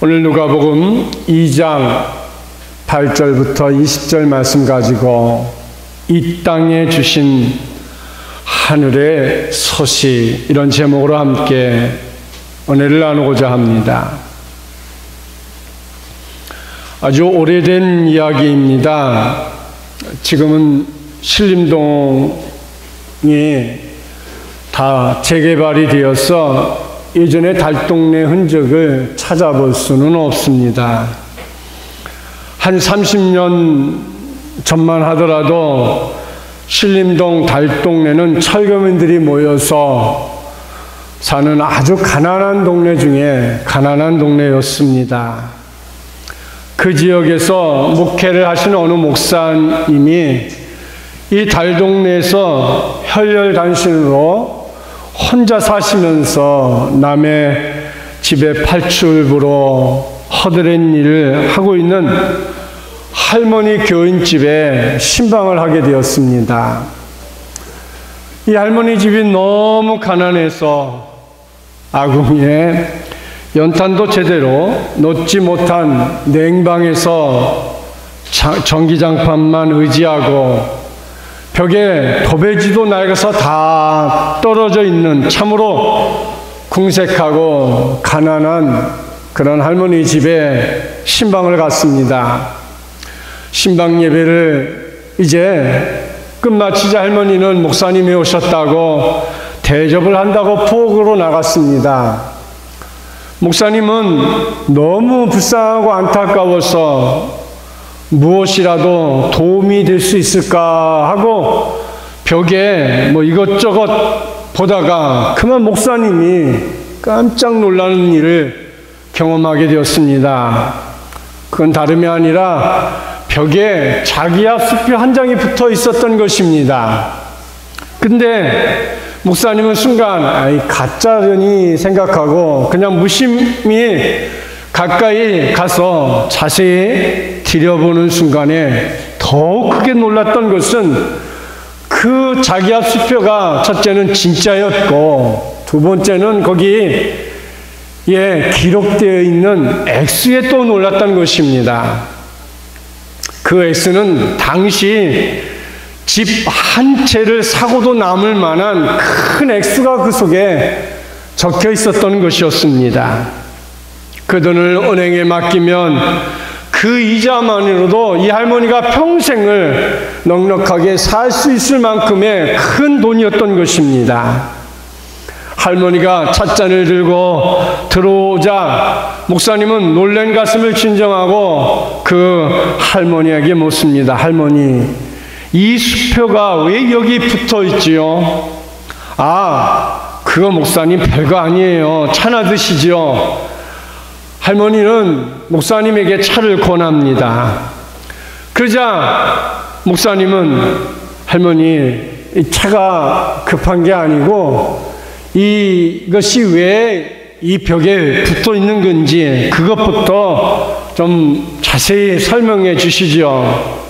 오늘 누가복음 2장 8절부터 20절 말씀 가지고 이 땅에 주신 하늘의 소식, 이런 제목으로 함께 은혜를 나누고자 합니다. 아주 오래된 이야기입니다. 지금은 신림동이 다 재개발이 되어서 예전의 달동네 흔적을 찾아볼 수는 없습니다. 한 30년 전만 하더라도 신림동 달동네는 철거민들이 모여서 사는 아주 가난한 동네 중에 가난한 동네였습니다. 그 지역에서 목회를 하시는 어느 목사님이 이 달동네에서 혈혈단신으로 혼자 사시면서 남의 집에 팔출부로 허드렛 일을 하고 있는 할머니 교인집에 신방을 하게 되었습니다. 이 할머니 집이 너무 가난해서 아궁이에 연탄도 제대로 놓지 못한 냉방에서 전기장판만 의지하고 벽에 도배지도 낡아서 다 떨어져 있는 참으로 궁색하고 가난한 그런 할머니 집에 신방을 갔습니다. 신방 예배를 이제 끝마치자 할머니는 목사님이 오셨다고 대접을 한다고 부엌으로 나갔습니다. 목사님은 너무 불쌍하고 안타까워서 무엇이라도 도움이 될 수 있을까 하고 벽에 이것저것 보다가 그만 목사님이 깜짝 놀라는 일을 경험하게 되었습니다. 그건 다름이 아니라 벽에 자기야 수표 한 장이 붙어 있었던 것입니다. 근데 목사님은 순간 가짜려니 생각하고 그냥 무심히 가까이 가서 자세히 들여보는 순간에 더욱 크게 놀랐던 것은 그 자기야 수표가 첫째는 진짜였고 두 번째는 거기에 기록되어 있는 액수에 또 놀랐던 것입니다. 그 액수는 당시 집 한 채를 사고도 남을 만한 큰 액수가 그 속에 적혀 있었던 것이었습니다. 그 돈을 은행에 맡기면 그 이자만으로도 이 할머니가 평생을 넉넉하게 살 수 있을 만큼의 큰 돈이었던 것입니다. 할머니가 찻잔을 들고 들어오자 목사님은 놀란 가슴을 진정하고 그 할머니에게 묻습니다. 할머니, 이 수표가 왜 여기 붙어 있지요? 그거 목사님 별거 아니에요. 차나 드시죠. 할머니는 목사님에게 차를 권합니다. 그러자 목사님은 할머니, 이 차가 급한 게 아니고 이것이 왜 이 벽에 붙어 있는 건지 그것부터 좀 자세히 설명해 주시죠.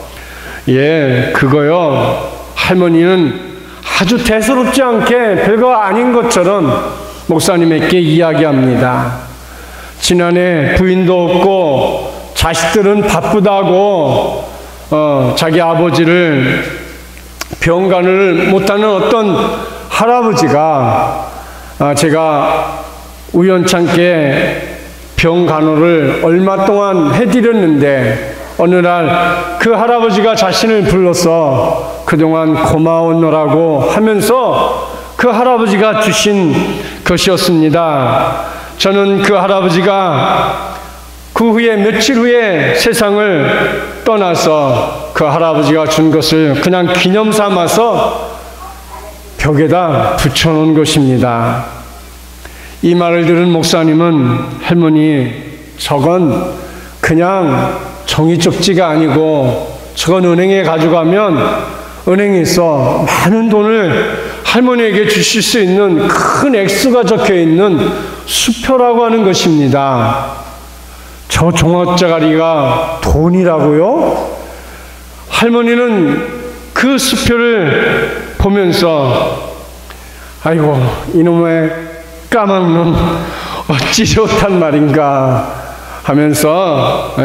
그거요. 할머니는 아주 대수롭지 않게 별거 아닌 것처럼 목사님에게 이야기합니다. 지난해 부인도 없고 자식들은 바쁘다고 자기 아버지를 병간을 못하는 어떤 할아버지가 제가 우연찮게 병간호를 얼마 동안 해드렸는데 어느 날 그 할아버지가 자신을 불러서 그동안 고마웠노라고 하면서 그 할아버지가 주신 것이었습니다. 저는 그 할아버지가 그 후에 며칠 후에 세상을 떠나서 그 할아버지가 준 것을 그냥 기념 삼아서 벽에다 붙여놓은 것입니다. 이 말을 들은 목사님은 할머니, 저건 그냥 종이 쪽지가 아니고 저건 은행에 가져가면 은행에서 많은 돈을 할머니에게 주실 수 있는 큰 액수가 적혀 있는 수표라고 하는 것입니다. 저 종합자가리가 돈이라고요? 할머니는 그 수표를 보면서 아이고, 이놈의 까막눈 어찌 좋단 말인가. 하면서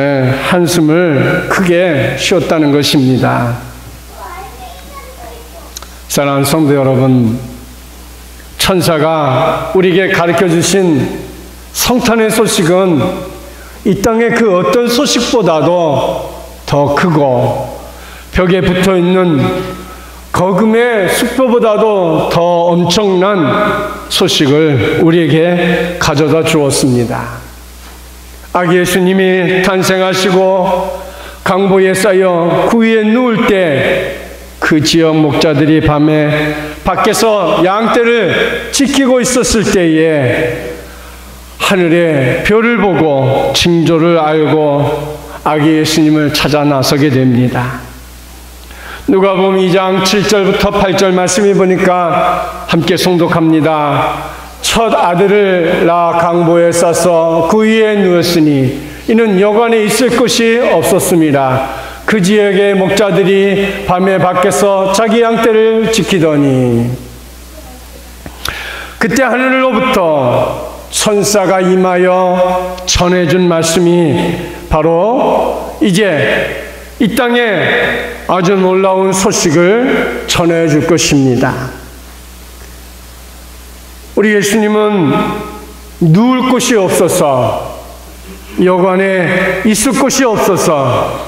한숨을 크게 쉬었다는 것입니다. 사랑하는 성도 여러분, 천사가 우리에게 가르쳐 주신 성탄의 소식은 이 땅의 그 어떤 소식보다도 더 크고 벽에 붙어 있는 거금의 수표보다도 더 엄청난 소식을 우리에게 가져다 주었습니다. 아기 예수님이 탄생하시고 강보에 쌓여 구유에 누울 때 그 지역 목자들이 밤에 밖에서 양떼를 지키고 있었을 때에 하늘의 별을 보고 징조를 알고 아기 예수님을 찾아 나서게 됩니다. 누가복음 2장 7절부터 8절 말씀을 보니까 함께 송독합니다. 첫 아들을 낳아 강보에 싸서 그 위에 누웠으니 이는 여관에 있을 곳이 없었습니다. 그 지역의 목자들이 밤에 밖에서 자기 양떼를 지키더니 그때 하늘로부터 천사가 임하여 전해준 말씀이 바로 이제 이 땅에 아주 놀라운 소식을 전해줄 것입니다. 우리 예수님은 누울 곳이 없어서, 여관에 있을 곳이 없어서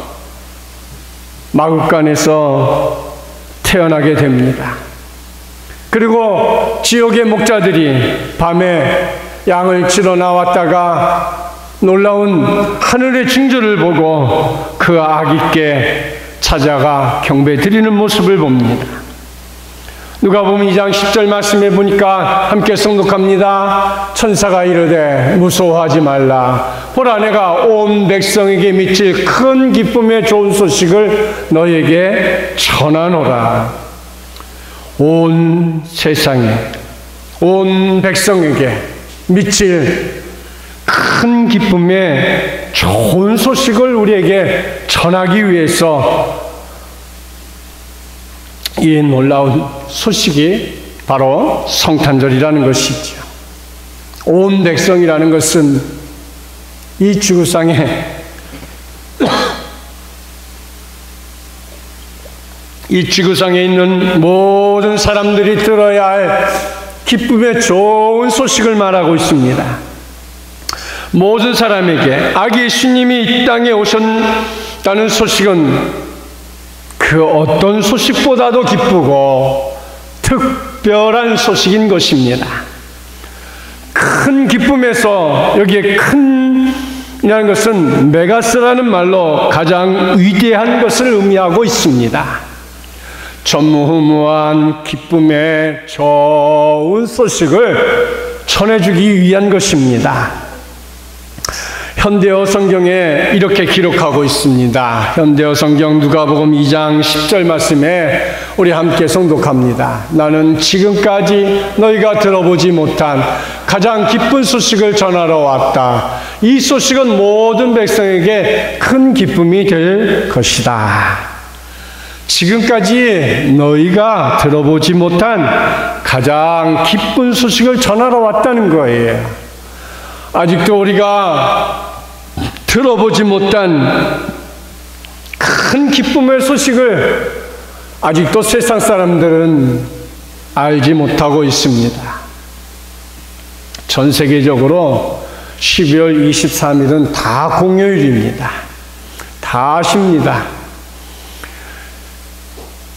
마구간에서 태어나게 됩니다. 그리고 지역의 목자들이 밤에 양을 치러 나왔다가 놀라운 하늘의 징조를 보고 그 아기께 찾아가 경배 드리는 모습을 봅니다. 누가복음 2장 10절 말씀에 보니까 함께 성독합니다. 천사가 이르되 무서워하지 말라. 보라, 내가 온 백성에게 미칠 큰 기쁨의 좋은 소식을 너에게 전하노라. 온 세상에, 온 백성에게 미칠 큰 기쁨의 좋은 소식을 우리에게 전하기 위해서 이 놀라운 소식이 바로 성탄절이라는 것이죠. 온 백성이라는 것은 이 지구상에 이 지구상에 있는 모든 사람들이 들어야 할 기쁨의 좋은 소식을 말하고 있습니다. 모든 사람에게 아기 예수님이 이 땅에 오셨다는 소식은 그 어떤 소식보다도 기쁘고 특별한 소식인 것입니다. 큰 기쁨에서 여기에 큰이라는 것은 메가스라는 말로 가장 위대한 것을 의미하고 있습니다. 전무후무한 기쁨의 좋은 소식을 전해주기 위한 것입니다. 현대어 성경에 이렇게 기록하고 있습니다. 현대어 성경 누가복음 2장 10절 말씀에 우리 함께 성독합니다. 나는 지금까지 너희가 들어보지 못한 가장 기쁜 소식을 전하러 왔다. 이 소식은 모든 백성에게 큰 기쁨이 될 것이다. 지금까지 너희가 들어보지 못한 가장 기쁜 소식을 전하러 왔다는 거예요. 아직도 우리가 들어보지 못한 큰 기쁨의 소식을 아직도 세상 사람들은 알지 못하고 있습니다. 전 세계적으로 12월 23일은 다 공휴일입니다. 다 아십니다.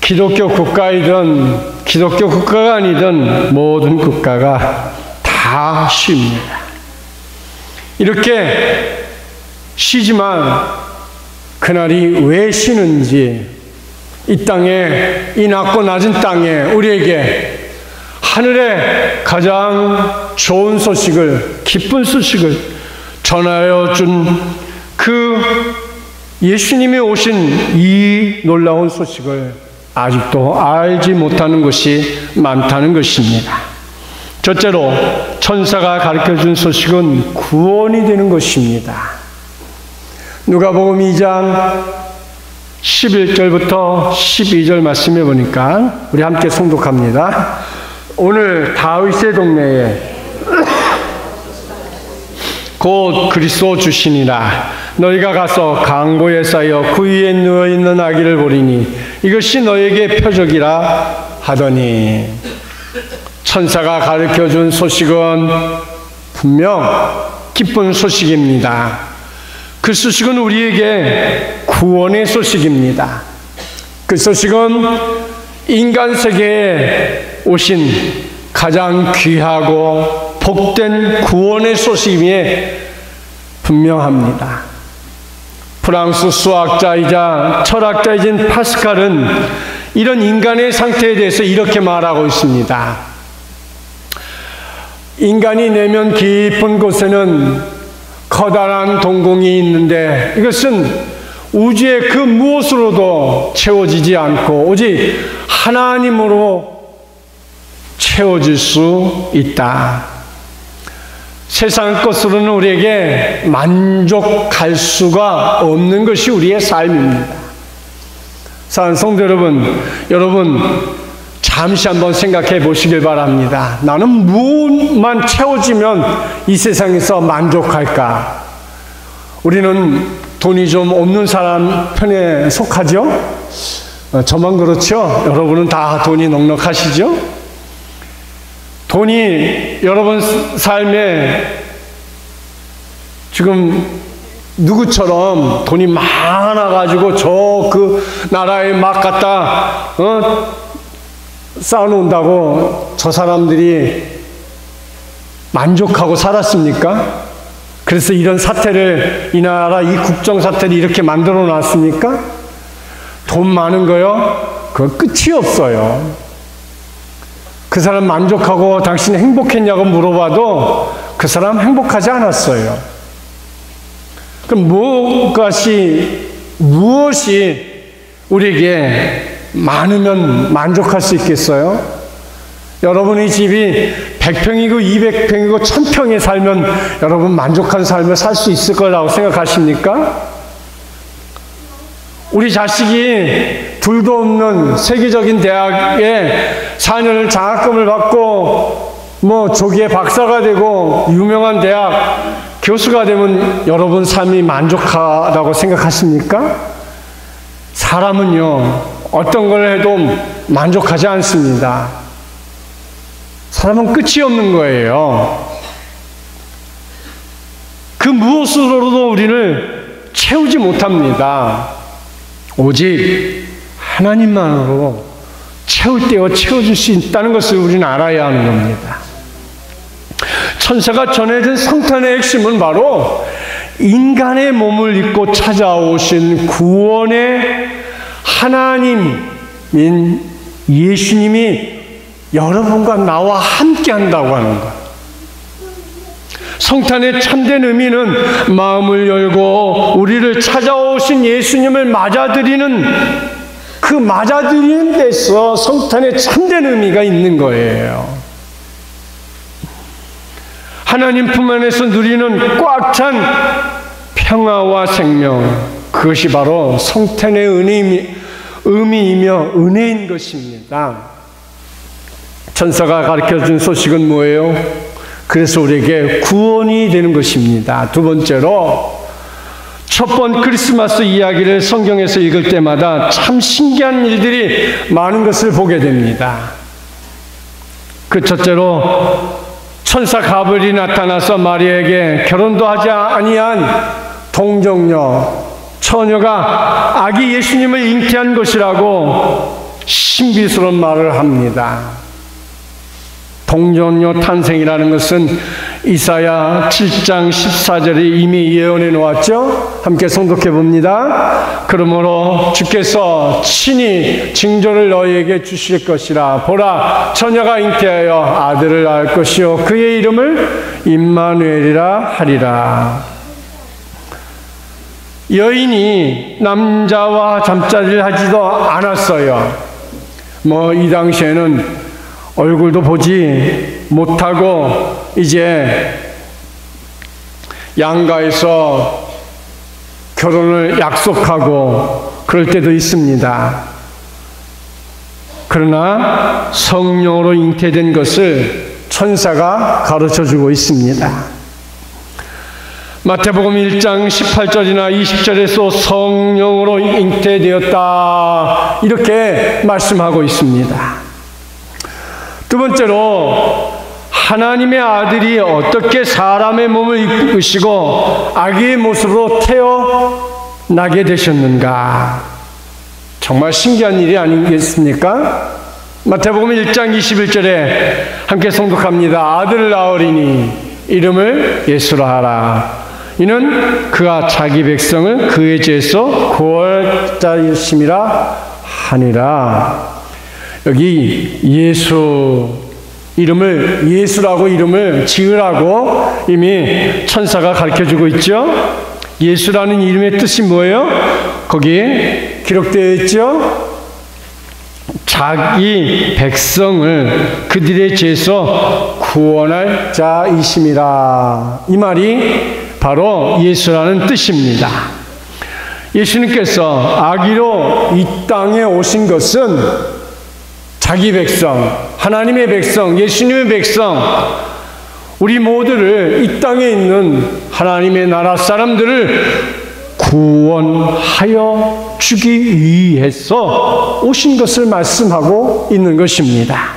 기독교 국가이든 기독교 국가가 아니든 모든 국가가 다 쉽니다. 이렇게 쉬지만 그날이 왜 쉬는지, 이 땅에, 이 낮고 낮은 땅에 우리에게 하늘의 가장 좋은 소식을, 기쁜 소식을 전하여 준 그 예수님이 오신 이 놀라운 소식을 아직도 알지 못하는 것이 많다는 것입니다. 첫째로 천사가 가르쳐준 소식은 구원이 되는 것입니다. 누가복음 2장 11절부터 12절 말씀해 보니까 우리 함께 성독합니다. 오늘 다윗의 동네에 곧 그리스도 주시니라. 너희가 가서 강보에 쌓여 구유에 누워있는 아기를 보리니 이것이 너에게 표적이라 하더니, 천사가 가르쳐준 소식은 분명 기쁜 소식입니다. 그 소식은 우리에게 구원의 소식입니다. 그 소식은 인간 세계에 오신 가장 귀하고 복된 구원의 소식임에 분명합니다. 프랑스 수학자이자 철학자이신 파스칼은 이런 인간의 상태에 대해서 이렇게 말하고 있습니다. 인간이 내면 깊은 곳에는 커다란 동공이 있는데 이것은 우주의 그 무엇으로도 채워지지 않고 오직 하나님으로 채워질 수 있다. 세상 것으로는 우리에게 만족할 수가 없는 것이 우리의 삶입니다. 사랑하는 성도 여러분 잠시 한번 생각해 보시길 바랍니다. 나는 무엇만 채워지면 이 세상에서 만족할까? 우리는 돈이 좀 없는 사람 편에 속하죠? 저만 그렇죠? 여러분은 다 돈이 넉넉하시죠? 돈이 여러분 삶에 지금 누구처럼 돈이 많아가지고 저 그 나라에 막 갖다 쌓아놓는다고 저 사람들이 만족하고 살았습니까? 그래서 이런 사태를, 이 나라 이 국정 사태를 이렇게 만들어 놨습니까? 돈 많은 거요? 그거 끝이 없어요. 그 사람 만족하고 당신 행복했냐고 물어봐도 그 사람 행복하지 않았어요. 그럼 무엇이 우리에게 많으면 만족할 수 있겠어요? 여러분의 집이 100평이고 200평이고 1000평에 살면 여러분 만족한 삶을 살 수 있을 거라고 생각하십니까? 우리 자식이 둘도 없는 세계적인 대학에 4년 장학금을 받고 조기에 박사가 되고 유명한 대학 교수가 되면 여러분 삶이 만족하다고 생각하십니까? 사람은요, 어떤 걸 해도 만족하지 않습니다. 사람은 끝이 없는 거예요. 그 무엇으로도 우리를 채우지 못합니다. 오직 하나님만으로 채워줄 수 있다는 것을 우리는 알아야 하는 겁니다. 천사가 전해진 성탄의 핵심은 바로 인간의 몸을 입고 찾아오신 구원의 하나님인 예수님이 여러분과 나와 함께 한다고 하는 것. 성탄의 참된 의미는 마음을 열고 우리를 찾아오신 예수님을 맞아들이는 그 맞아들이는 데서 성탄의 참된 의미가 있는 거예요. 하나님 품 안에서 누리는 꽉 찬 평화와 생명, 그것이 바로 성탄의 의미이며 은혜인 것입니다. 천사가 가르쳐준 소식은 뭐예요? 그래서 우리에게 구원이 되는 것입니다. 두 번째로, 첫 번 크리스마스 이야기를 성경에서 읽을 때마다 참 신기한 일들이 많은 것을 보게 됩니다. 그 첫째로, 천사 가브리엘이 나타나서 마리아에게 결혼도 하지 아니한 동정녀, 처녀가 아기 예수님을 잉태한 것이라고 신비스러운 말을 합니다. 동정녀 탄생이라는 것은 이사야 7장 14절에 이미 예언해 놓았죠. 함께 성독해 봅니다. 그러므로 주께서 친히 징조를 너희에게 주실 것이라. 보라, 처녀가 잉태하여 아들을 낳을 것이요 그의 이름을 임마누엘이라 하리라. 여인이 남자와 잠자리를 하지도 않았어요. 이 당시에는 얼굴도 보지 못하고 이제 양가에서 결혼을 약속하고 그럴 때도 있습니다. 그러나 성령으로 잉태된 것을 천사가 가르쳐주고 있습니다. 마태복음 1장 18절이나 20절에서 성령으로 잉태되었다 이렇게 말씀하고 있습니다. 두 번째로 하나님의 아들이 어떻게 사람의 몸을 입으시고 아기의 모습으로 태어나게 되셨는가. 정말 신기한 일이 아니겠습니까? 마태복음 1장 21절에 함께 성독합니다. 아들을 낳으리니 이름을 예수라 하라. 이는 그가 자기 백성을 그의 죄에서 구할 자이심이라 하니라. 여기 예수 이름을 예수라고 이름을 지으라고 이미 천사가 가르쳐주고 있죠. 예수라는 이름의 뜻이 뭐예요? 거기에 기록되어 있죠. 자기 백성을 그들의 죄에서 구원할 자이심이라. 이 말이 바로 예수라는 뜻입니다. 예수님께서 아기로 이 땅에 오신 것은 자기 백성, 하나님의 백성, 예수님의 백성, 우리 모두를 이 땅에 있는 하나님의 나라 사람들을 구원하여 주기 위해서 오신 것을 말씀하고 있는 것입니다.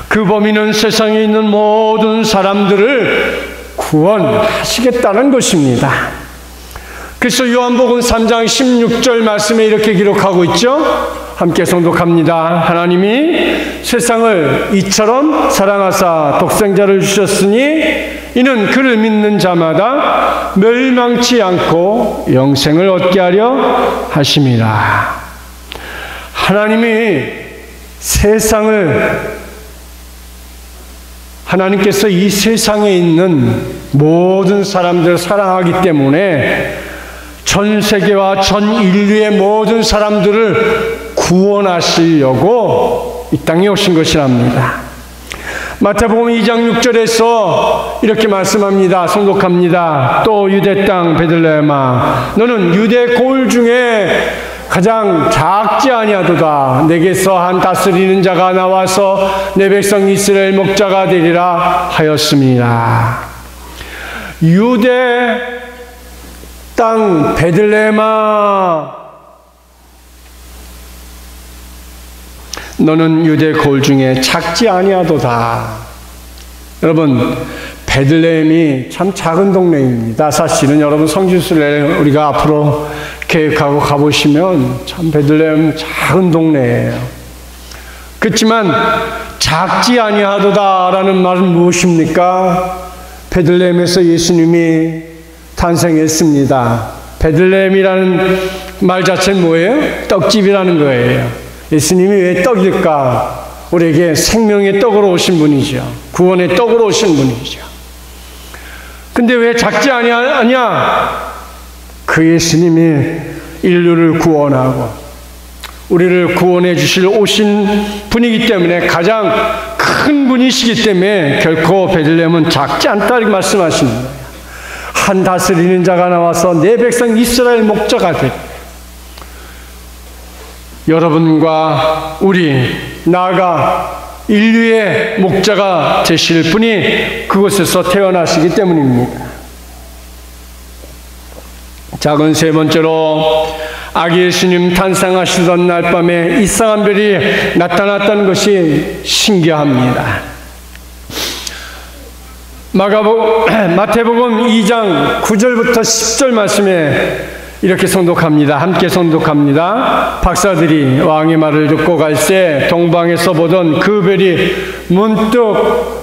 그 범위는 세상에 있는 모든 사람들을 구원하시겠다는 것입니다. 그래서 요한복음 3장 16절 말씀에 이렇게 기록하고 있죠. 함께 성독합니다. 하나님이 세상을 이처럼 사랑하사 독생자를 주셨으니 이는 그를 믿는 자마다 멸망치 않고 영생을 얻게 하려 하심이라. 하나님께서 이 세상에 있는 모든 사람들을 사랑하기 때문에 전 세계와 전 인류의 모든 사람들을 구원하시려고 이 땅에 오신 것이랍니다. 마태복음 2장 6절에서 이렇게 말씀합니다. 성독합니다. 또 유대 땅 베들레헴아 너는 유대 고을 중에 가장 작지 아니하도다. 내게서 한 다스리는 자가 나와서 내 백성 이스라엘 목자가 되리라 하였습니다. 유대 땅 베들레헴아 너는 유대 고을 중에 작지 아니하도다. 여러분 베들레헴이 참 작은 동네입니다. 사실은 여러분 성지순례 우리가 앞으로 계획하고 가보시면 참 베들레헴 작은 동네예요. 그렇지만 작지 아니하도다라는 말은 무엇입니까? 베들레헴에서 예수님이 탄생했습니다. 베들레헴이라는 말 자체는 뭐예요? 떡집이라는 거예요. 예수님이 왜 떡일까? 우리에게 생명의 떡으로 오신 분이죠. 구원의 떡으로 오신 분이죠. 근데 왜 작지 아니하냐? 그 예수님이 인류를 구원하고 우리를 구원해 주실 오신 분이기 때문에 가장 큰 분이시기 때문에 결코 베들레헴은 작지 않다 이렇게 말씀하시는 거예요. 한 다스리는 자가 나와서 내 백성 이스라엘 목자가 되리. 여러분과 우리 나아가 인류의 목자가 되실 분이 그곳에서 태어나시기 때문입니다. 작은 세 번째로 아기 예수님 탄생하시던 날 밤에 이상한 별이 나타났다는 것이 신기합니다. 마태복음 2장 9절부터 10절 말씀에 이렇게 선독합니다. 함께 선독합니다. 박사들이 왕의 말을 듣고 갈새 동방에서 보던 그 별이 문득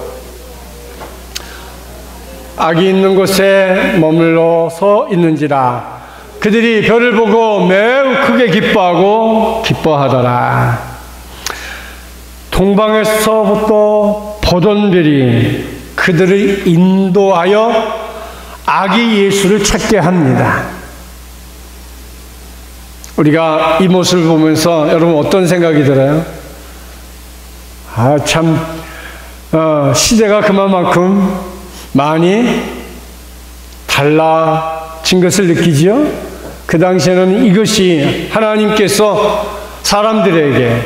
아기 있는 곳에 머물러서 있는지라. 그들이 별을 보고 매우 크게 기뻐하더라. 동방에서부터 보던 별이 그들을 인도하여 아기 예수를 찾게 합니다. 우리가 이 모습을 보면서 여러분 어떤 생각이 들어요? 시대가 그만큼 많이 달라진 것을 느끼죠? 그 당시에는 이것이 하나님께서 사람들에게,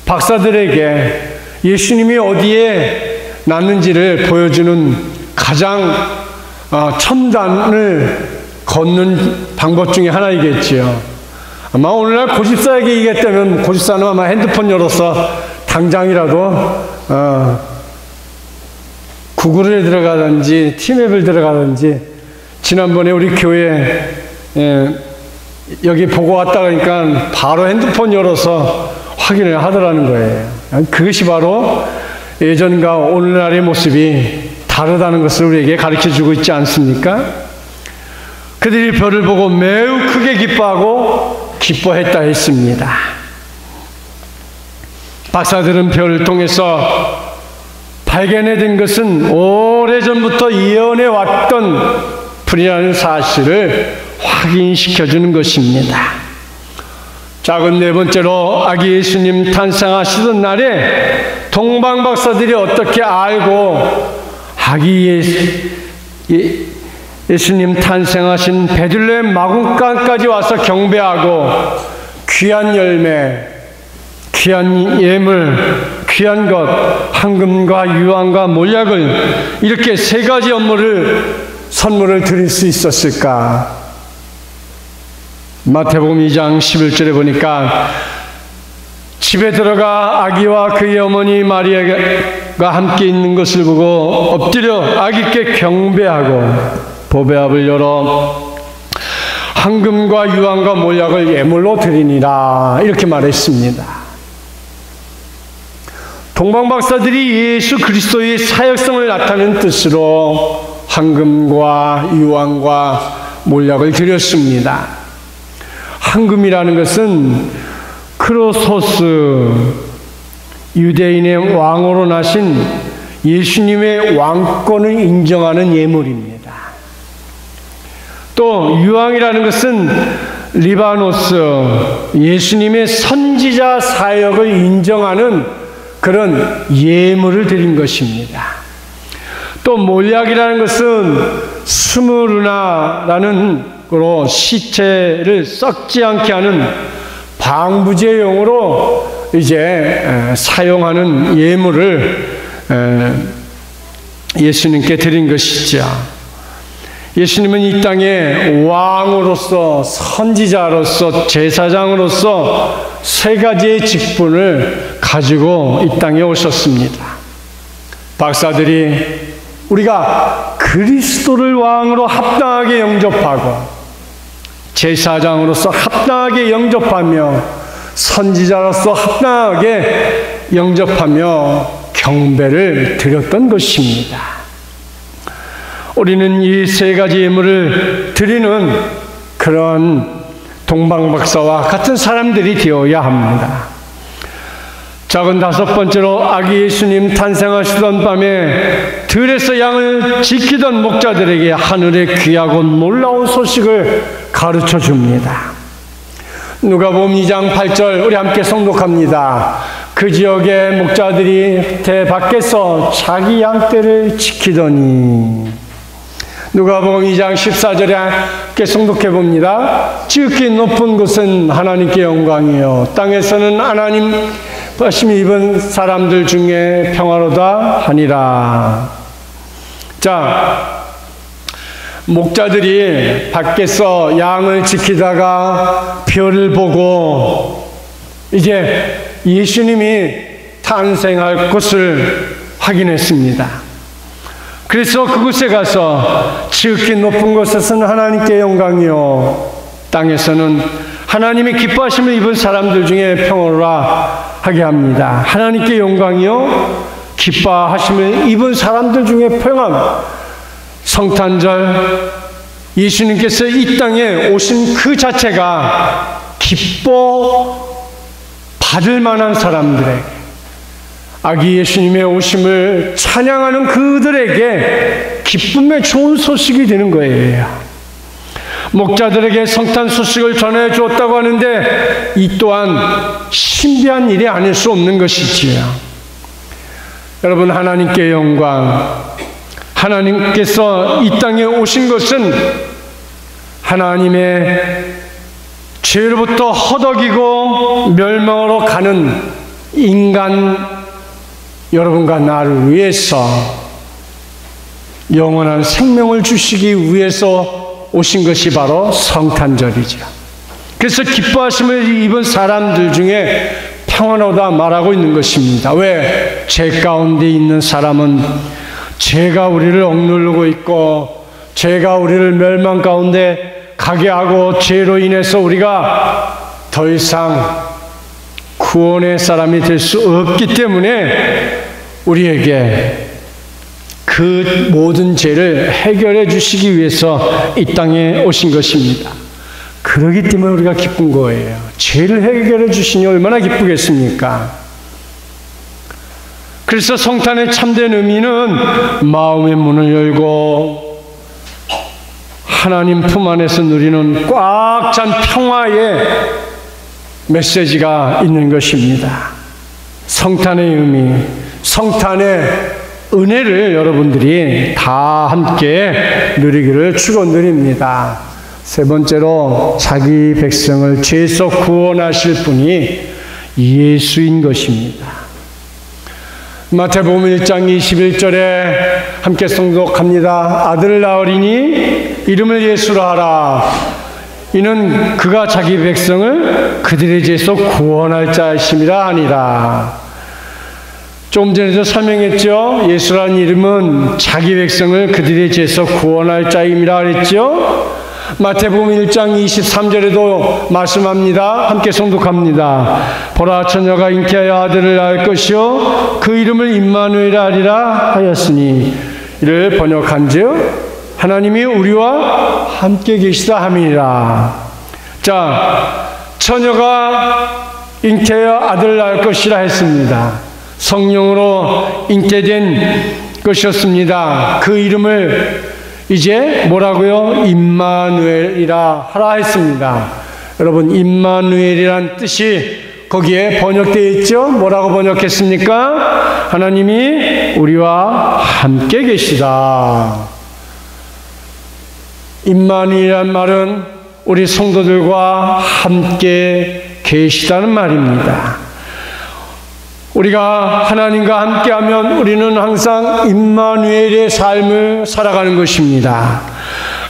박사들에게 예수님이 어디에 났는지를 보여주는 가장 첨단을 걷는 방법 중에 하나이겠지요. 아마 오늘날 고집사에게 얘기했다면 고집사는 아마 핸드폰 열어서 당장이라도 구글에 들어가든지 티맵을 들어가든지, 지난번에 우리 교회 여기 보고 왔다 그러니까 바로 핸드폰 열어서 확인을 하더라는 거예요. 그것이 바로 예전과 오늘날의 모습이 다르다는 것을 우리에게 가르쳐주고 있지 않습니까? 그들이 별을 보고 매우 크게 기뻐하고 기뻐했다 했습니다. 박사들은 별을 통해서 발견해낸 것은 오래전부터 예언해 왔던 불이라는 사실을 확인시켜주는 것입니다. 작은 네 번째로 아기 예수님 탄생하시던 날에 동방 박사들이 어떻게 알고 아기 예수님 탄생하신 베들레헴 마군간까지 와서 경배하고 귀한 열매, 귀한 예물, 귀한 것, 황금과 유황과 몰약을 이렇게 세 가지 선물을 드릴 수 있었을까? 마태복음 2장 11절에 보니까 집에 들어가 아기와 그의 어머니 마리아가 함께 있는 것을 보고 엎드려 아기께 경배하고 보배압을 열어 황금과 유황과 몰약을 예물로 드리니라, 이렇게 말했습니다. 동방박사들이 예수 그리스도의 사역성을 나타내는 뜻으로 황금과 유황과 몰약을 드렸습니다. 황금이라는 것은 크로소스, 유대인의 왕으로 나신 예수님의 왕권을 인정하는 예물입니다. 또 유황이라는 것은 리바노스, 예수님의 선지자 사역을 인정하는 그런 예물을 드린 것입니다. 또 몰약이라는 것은 스무르나라는 거로 시체를 썩지 않게 하는 방부제용으로 이제 사용하는 예물을 예수님께 드린 것이죠. 예수님은 이 땅에 왕으로서, 선지자로서, 제사장으로서 세 가지의 직분을 가지고 이 땅에 오셨습니다. 박사들이 우리가 그리스도를 왕으로 합당하게 영접하고, 제사장으로서 합당하게 영접하며, 선지자로서 합당하게 영접하며 경배를 드렸던 것입니다. 우리는 이 세 가지 예물을 드리는 그런 동방박사와 같은 사람들이 되어야 합니다. 작은 다섯 번째로 아기 예수님 탄생하시던 밤에 들에서 양을 지키던 목자들에게 하늘의 귀하고 놀라운 소식을 가르쳐 줍니다. 누가복음 2장 8절 우리 함께 성독합니다. 그 지역의 목자들이 대 밖에서 자기 양떼를 지키더니. 누가복음 2장 14절에 함께 성독해 봅니다. 지극히 높은 곳은 하나님께 영광이요 땅에서는 하나님 버심 입은 사람들 중에 평화로다 하니라. 자, 목자들이 밖에서 양을 지키다가 별을 보고 이제 예수님이 탄생할 곳을 확인했습니다. 그래서 그곳에 가서 지극히 높은 곳에서는 하나님께 영광이요 땅에서는 하나님의 기뻐하심을 입은 사람들 중에 평화로라 하게 합니다. 하나님께 영광이요 기뻐하심을 입은 사람들 중에 평화. 성탄절 예수님께서 이 땅에 오신 그 자체가 기뻐 받을 만한 사람들에게, 아기 예수님의 오심을 찬양하는 그들에게 기쁨의 좋은 소식이 되는 거예요. 목자들에게 성탄 소식을 전해 주었다고 하는데 이 또한 신비한 일이 아닐 수 없는 것이지요. 여러분, 하나님께 영광. 하나님께서 이 땅에 오신 것은 하나님의 죄로부터 허덕이고 멸망으로 가는 인간 여러분과 나를 위해서 영원한 생명을 주시기 위해서 오신 것이 바로 성탄절이죠. 그래서 기뻐하심을 입은 사람들 중에 평안하다 말하고 있는 것입니다. 왜? 죄 가운데 있는 사람은 죄가 우리를 억누르고 있고 죄가 우리를 멸망 가운데 가게 하고 죄로 인해서 우리가 더 이상 구원의 사람이 될 수 없기 때문에 우리에게 그 모든 죄를 해결해 주시기 위해서 이 땅에 오신 것입니다. 그러기 때문에 우리가 기쁜 거예요. 죄를 해결해 주시니 얼마나 기쁘겠습니까? 그래서 성탄의 참된 의미는 마음의 문을 열고 하나님 품 안에서 누리는 꽉 찬 평화의 메시지가 있는 것입니다. 성탄의 의미, 성탄의 은혜를 여러분들이 다 함께 누리기를 축원드립니다. 세 번째로 자기 백성을 죄에서 구원하실 분이 예수인 것입니다. 마태복음 1장 21절에 함께 성독합니다. 아들을 낳으리니 이름을 예수라 하라. 이는 그가 자기 백성을 그들의 죄에서 구원할 자이심이라 하니라. 조금 전에도 설명했죠. 예수라는 이름은 자기 백성을 그들의 죄에서 구원할 자임이라 그랬죠. 마태복음 1장 23절에도 말씀합니다. 함께 성독합니다. 보라, 처녀가 잉태하여 아들을 낳을 것이요 그 이름을 임마누엘이라 하리라 하였으니 이를 번역한즉 하나님이 우리와 함께 계시다 함이니라. 자, 처녀가 잉태하여 아들을 낳을 것이라 했습니다. 성령으로 잉태된 것이었습니다. 그 이름을 이제 뭐라고요? 임마누엘이라 하라 했습니다. 여러분, 임마누엘이란 뜻이 거기에 번역되어 있죠? 뭐라고 번역했습니까? 하나님이 우리와 함께 계시다. 임마누엘이란 말은 우리 성도들과 함께 계시다는 말입니다. 우리가 하나님과 함께하면 우리는 항상 임마누엘의 삶을 살아가는 것입니다.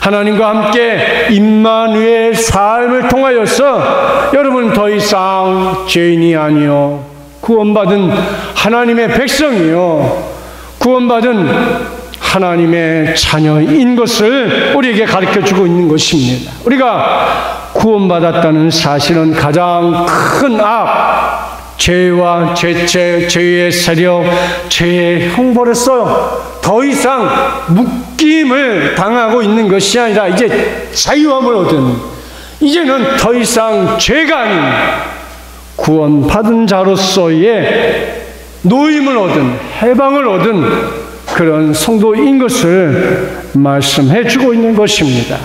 하나님과 함께 임마누엘 삶을 통하여서 여러분 더 이상 죄인이 아니요 구원받은 하나님의 백성이요 구원받은 하나님의 자녀인 것을 우리에게 가르쳐주고 있는 것입니다. 우리가 구원받았다는 사실은 가장 큰 악, 죄와 죄책, 죄의 세력, 죄의 형벌에서 더 이상 묶임을 당하고 있는 것이 아니라 이제 자유함을 얻은, 이제는 더 이상 죄가 아닌 구원받은 자로서의 노임을 얻은, 해방을 얻은 그런 성도인 것을 말씀해 주고 있는 것입니다.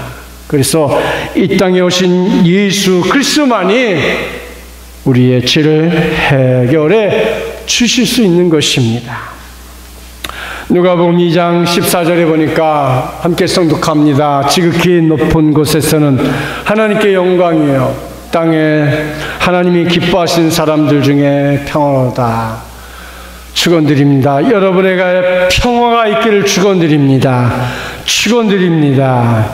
그래서 이 땅에 오신 예수 그리스도만이 우리의 죄를 해결해 주실 수 있는 것입니다. 누가복음 2장 14절에 보니까 함께 성독합니다. 지극히 높은 곳에서는 하나님께 영광이요 땅에 하나님이 기뻐하시는 사람들 중에 평안하다. 축원드립니다. 여러분에게 평화가 있기를 축원드립니다. 축원드립니다.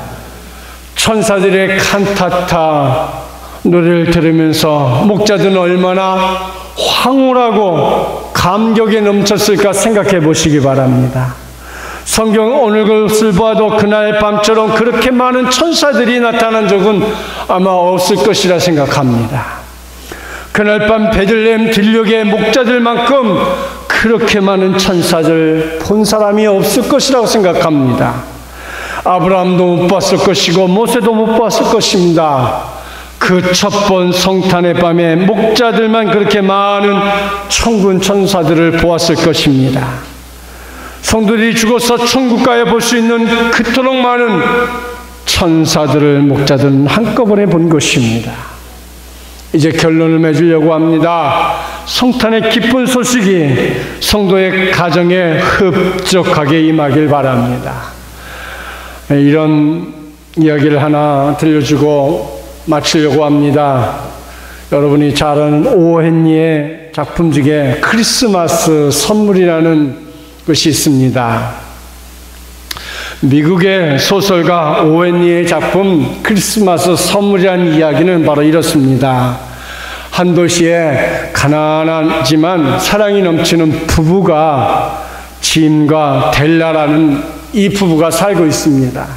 천사들의 칸타타 노래를 들으면서 목자들은 얼마나 황홀하고 감격에 넘쳤을까 생각해 보시기 바랍니다. 성경 오늘 것을 봐도 그날 밤처럼 그렇게 많은 천사들이 나타난 적은 아마 없을 것이라 생각합니다. 그날 밤 베들레헴 들녘의 목자들만큼 그렇게 많은 천사들 본 사람이 없을 것이라고 생각합니다. 아브라함도 못 봤을 것이고 모세도 못 봤을 것입니다. 그 첫 번 성탄의 밤에 목자들만 그렇게 많은 천군 천사들을 보았을 것입니다. 성도들이 죽어서 천국 가에 볼 수 있는 그토록 많은 천사들을 목자들은 한꺼번에 본 것입니다. 이제 결론을 맺으려고 합니다. 성탄의 기쁜 소식이 성도의 가정에 흡족하게 임하길 바랍니다. 이런 이야기를 하나 들려주고 마치려고 합니다. 여러분이 잘 아는 오헨리의 작품 중에 크리스마스 선물이라는 것이 있습니다. 미국의 소설가 오웬리의 작품 크리스마스 선물이라는 이야기는 바로 이렇습니다. 한 도시에 가난하지만 사랑이 넘치는 부부가 짐과 델라라는 이 부부가 살고 있습니다.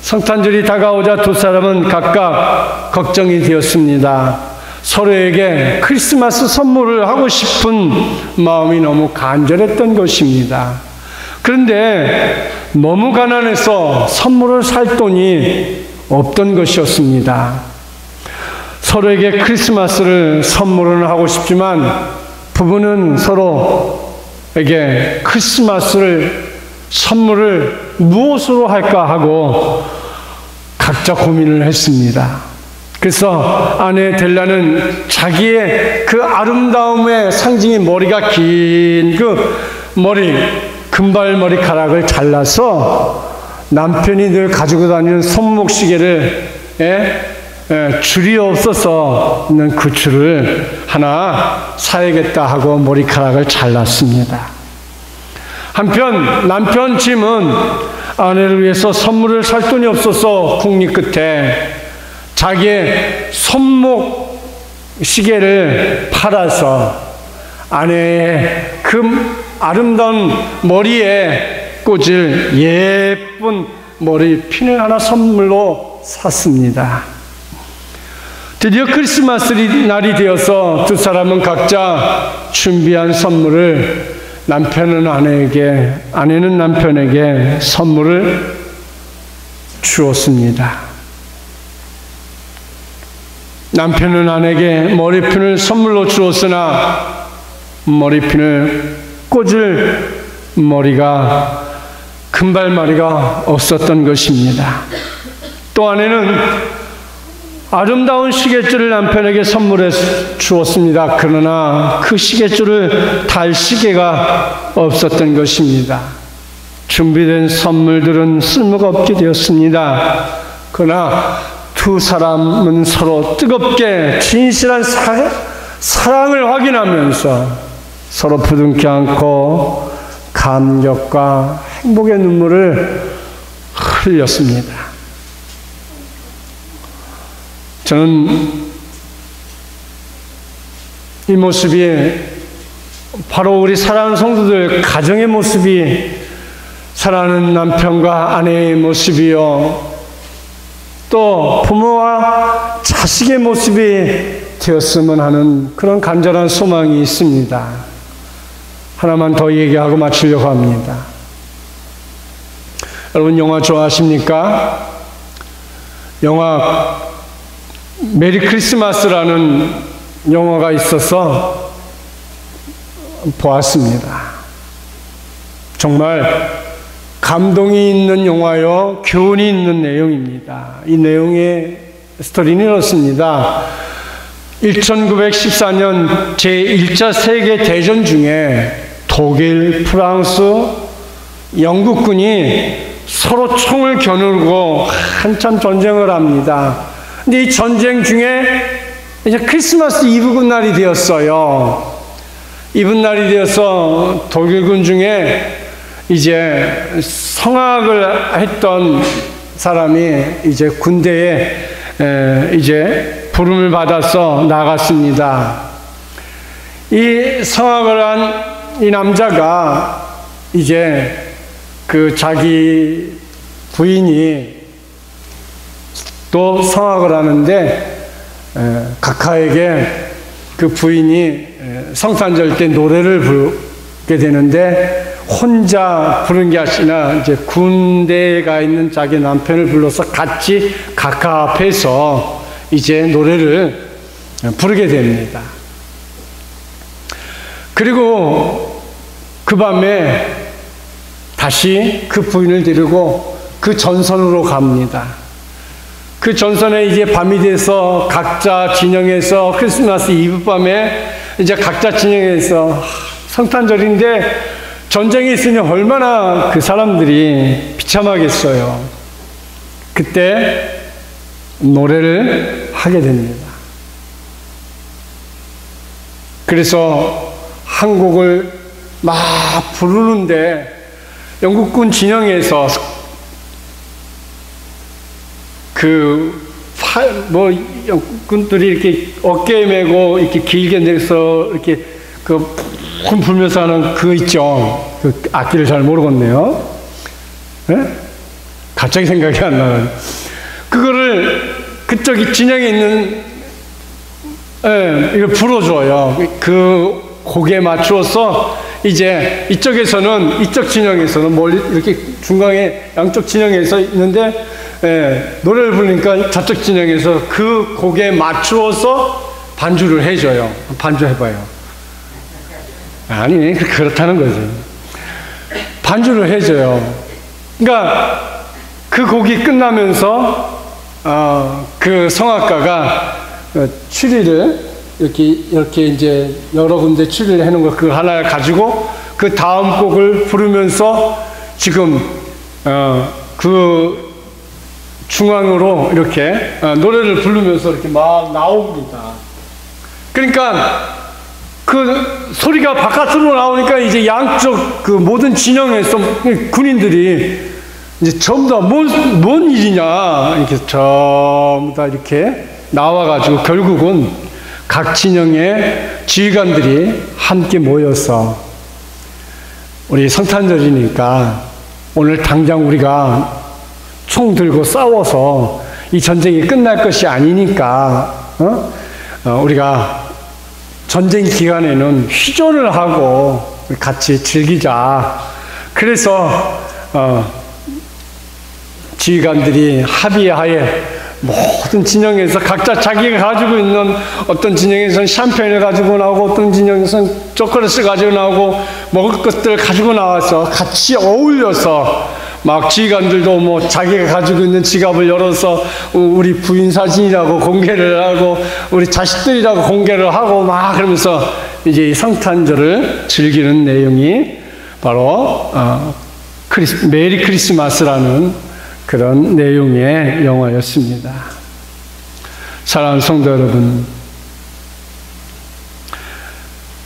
성탄절이 다가오자 두 사람은 각각 걱정이 되었습니다. 서로에게 크리스마스 선물을 하고 싶은 마음이 너무 간절했던 것입니다. 그런데 너무 가난해서 선물을 살 돈이 없던 것이었습니다. 서로에게 크리스마스를 선물은 하고 싶지만 부부는 서로에게 선물을 무엇으로 할까 하고 각자 고민을 했습니다. 그래서 아내 델라는 자기의 그 아름다움의 상징인 머리가 긴 금발 머리카락을 잘라서 남편이 늘 가지고 다니는 손목시계를 줄이 없어서 있는 그 줄을 하나 사야겠다 하고 머리카락을 잘랐습니다. 한편 남편 짐은 아내를 위해서 선물을 살 돈이 없어서 궁리 끝에 자기의 손목 시계를 팔아서 아내의 그 아름다운 머리에 꽂을 예쁜 머리핀을 하나 선물로 샀습니다. 드디어 크리스마스 날이 되어서 두 사람은 각자 준비한 선물을 아내는 남편에게 선물을 주었습니다. 남편은 아내에게 머리핀을 선물로 주었으나 머리핀을 꽂을 금발머리가 없었던 것입니다. 또 아내는 아름다운 시계줄을 남편에게 선물해 주었습니다. 그러나 그 시계줄을 달 시계가 없었던 것입니다. 준비된 선물들은 쓸모가 없게 되었습니다. 그러나 두 사람은 서로 뜨겁게 진실한 사랑을 확인하면서 서로 부둥켜 안고 감격과 행복의 눈물을 흘렸습니다. 저는 이 모습이 바로 우리 사랑하는 성도들 가정의 모습이 사랑하는 남편과 아내의 모습이요, 또 부모와 자식의 모습이 되었으면 하는 그런 간절한 소망이 있습니다. 하나만 더 얘기하고 마치려고 합니다. 여러분 영화 좋아하십니까? 영화 메리 크리스마스라는 영화가 있어서 보았습니다. 정말 감동이 있는 영화요, 교훈이 있는 내용입니다. 이 내용의 스토리는 이렇습니다. 1914년 제1차 세계대전 중에 독일, 프랑스, 영국군이 서로 총을 겨누고 한참 전쟁을 합니다. 근데 이 전쟁 중에 이제 크리스마스 이브 날이 되었어요. 이브 날이 되어서 독일군 중에 이제 성악을 했던 사람이 이제 군대에 이제 부름을 받아서 나갔습니다. 이 성악을 한 이 남자가 이제 그 자기 부인이 또 성악을 하는데 각하에게 그 부인이 성탄절 때 노래를 부르게 되는데 혼자 부른 게 아니라 이제 군대에 가 있는 자기 남편을 불러서 같이 각하 앞에서 이제 노래를 부르게 됩니다. 그리고 그 밤에 다시 그 부인을 데리고 그 전선으로 갑니다. 그 전선에 이제 밤이 돼서 각자 진영에서 크리스마스 이브 밤에 이제 각자 진영에서 성탄절인데 전쟁이 있으니 얼마나 그 사람들이 비참하겠어요. 그때 노래를 하게 됩니다. 그래서 한 곡을 막 부르는데 영국군 진영에서 영꾼들이 이렇게 어깨에 메고 이렇게 길게 내서 이렇게 군 불면서 하는 그거 있죠. 그 악기를 잘 모르겠네요. 네? 갑자기 생각이 안 나요. 그거를 그쪽이 진영에 있는 이걸 불어줘요. 그 곡에 맞추어서 이제 이쪽에서는 이쪽 진영에서는 멀리 이렇게 중간에 양쪽 진영에서 있는데 노래를 부르니까 저쪽 진영에서 그 곡에 맞추어서 반주를 해줘요. 반주해봐요. 아니 그렇다는 거죠. 반주를 해줘요. 그러니까 그 곡이 끝나면서 그 성악가가 추리를 이렇게 이제 여러 군데 추리를 해놓은 거 그 하나를 가지고 그 다음 곡을 부르면서 지금 그 중앙으로 이렇게 노래를 부르면서 이렇게 막 나옵니다. 그러니까 그 소리가 바깥으로 나오니까 이제 양쪽 그 모든 진영에서 군인들이 이제 전부 다 뭔 일이냐 이렇게 전부 다 이렇게 나와가지고 결국은 각 진영의 지휘관들이 함께 모여서 우리 성탄절이니까 오늘 당장 우리가 총 들고 싸워서 이 전쟁이 끝날 것이 아니니까 우리가 전쟁 기간에는 휴전을 하고 같이 즐기자. 그래서 지휘관들이 합의하에 모든 진영에서 각자 자기가 가지고 있는 어떤 진영에서는 샴페인을 가지고 나오고 어떤 진영에서는 초콜릿을 가지고 나오고 먹을 것들을 가지고 나와서 같이 어울려서 막 지휘관들도 뭐 자기가 가지고 있는 지갑을 열어서 우리 부인 사진이라고 공개를 하고 우리 자식들이라고 공개를 하고 막 그러면서 이제 이 성탄절을 즐기는 내용이 바로 메리 크리스마스라는 그런 내용의 영화였습니다. 사랑하는 성도 여러분,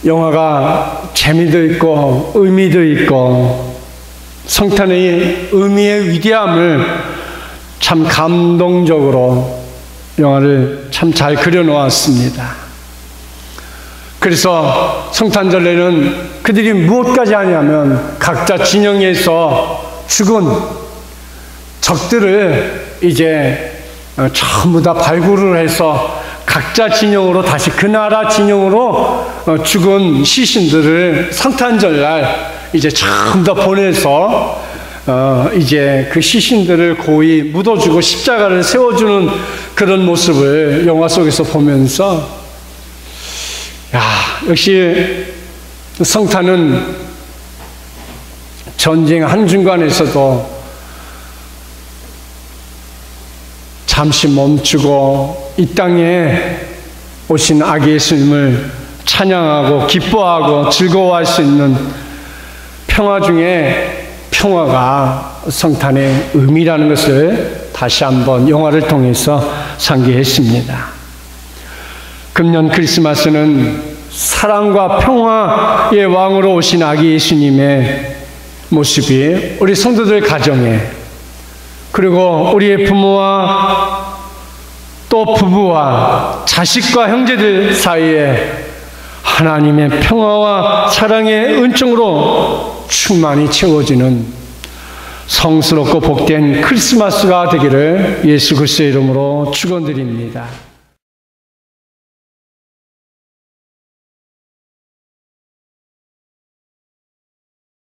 영화가 재미도 있고 의미도 있고 성탄의 의미의 위대함을 참 감동적으로 영화를 참 잘 그려놓았습니다. 그래서 성탄절에는 그들이 무엇까지 하냐면 각자 진영에서 죽은 적들을 이제 전부 다 발굴을 해서 각자 진영으로 다시 그 나라 진영으로 죽은 시신들을 성탄절날 이제 전부 다 보내서 이제 그 시신들을 고이 묻어주고 십자가를 세워주는 그런 모습을 영화 속에서 보면서 역시 성탄은 전쟁 한중간에서도 잠시 멈추고 이 땅에 오신 아기 예수님을 찬양하고 기뻐하고 즐거워할 수 있는 평화 중에 평화가 성탄의 의미라는 것을 다시 한번 영화를 통해서 상기했습니다. 금년 크리스마스는 사랑과 평화의 왕으로 오신 아기 예수님의 모습이 우리 성도들 가정에 그리고 우리의 부모와 또 부부와 자식과 형제들 사이에 하나님의 평화와 사랑의 은총으로 충만히 채워지는 성스럽고 복된 크리스마스가 되기를 예수 그리스도의 이름으로 축원드립니다.